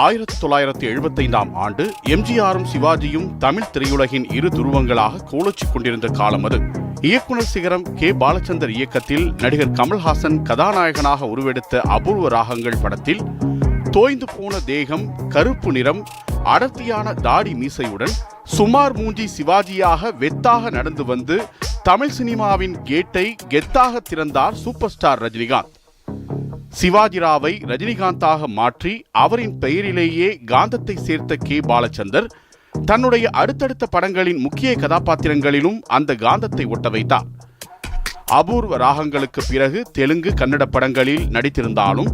1975ஆம் ஆண்டு எம்ஜிஆரும் சிவாஜியும் தமிழ் திரையுலகின் இரு துருவங்களாக கோலோச்சிக் கொண்டிருந்த காலம் அது. இயக்குனர் சிகரம் கே. பாலச்சந்தர் இயக்கத்தில் நடிகர் கமல்ஹாசன் கதாநாயகனாக உருவெடுத்த அபூர்வ ராகங்கள் படத்தில் தோய்ந்து போன தேகம், கருப்பு நிறம், அடர்த்தியான தாடி மீசையுடன் சுமார் மூஞ்சி சிவாஜியாக வெத்தாக நடந்து வந்து தமிழ் சினிமாவின் கேட்டை கெத்தாக திறந்தார் சூப்பர் ஸ்டார் ரஜினிகாந்த். சிவாஜிராவை ரஜினிகாந்தாக மாற்றி அவரின் பெயரிலேயே காந்தத்தை சேர்த்த கே. பாலச்சந்தர் தன்னுடைய அடுத்தடுத்த படங்களின் முக்கிய கதாபாத்திரங்களிலும் அந்த காந்தத்தை ஒட்ட வைத்தார். அபூர்வ ராகங்களுக்கு பிறகு தெலுங்கு, கன்னட படங்களில் நடித்திருந்தாலும்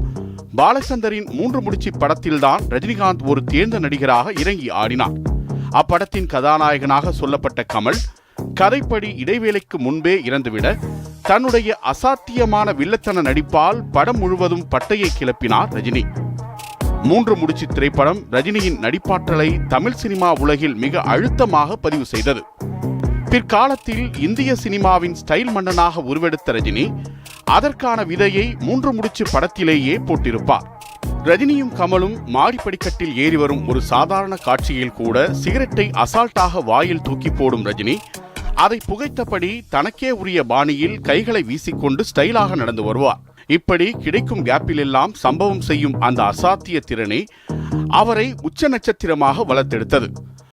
பாலச்சந்தரின் 3 முடிச்சு படத்தில்தான் ரஜினிகாந்த் ஒரு தேர்ந்த நடிகராக இறங்கி ஆடினார். அப்படத்தின் கதாநாயகனாக சொல்லப்பட்ட கமல் கதைப்படி இடைவேளைக்கு முன்பே இறந்துவிட தன்னுடைய அசாத்தியமான வில்லத்தன நடிப்பால் படம் முழுவதும் பட்டையை கிளப்பினார் ரஜினி. 3 முடிச்சு திரைப்படம் ரஜினியின் நடிப்பாற்றலை தமிழ் சினிமா உலகில் மிக அழுத்தமாக பதிவு செய்தது. பிற்காலத்தில் இந்திய சினிமாவின் ஸ்டைல் மன்னனாக உருவெடுத்த ரஜினி அதற்கான விதையை 3 முடிச்சு படத்திலேயே போட்டிருப்பார். ரஜினியும் கமலும் மாடிப்படிக்கட்டில் ஏறி வரும் ஒரு சாதாரண காட்சியில் கூட சிகரெட்டை அசால்ட்டாக வாயில் தூக்கி போடும் ரஜினி அதை புகைத்தபடி தனக்கே உரிய பாணியில் கைகளை வீசிக்கொண்டு ஸ்டைலாக நடந்து வருவார். இப்படி கிடைக்கும் கேப்பிலெல்லாம் சம்பவம் செய்யும் அந்த அசாத்திய திறனை அவரை உச்ச நட்சத்திரமாக வளர்த்தெடுத்தது.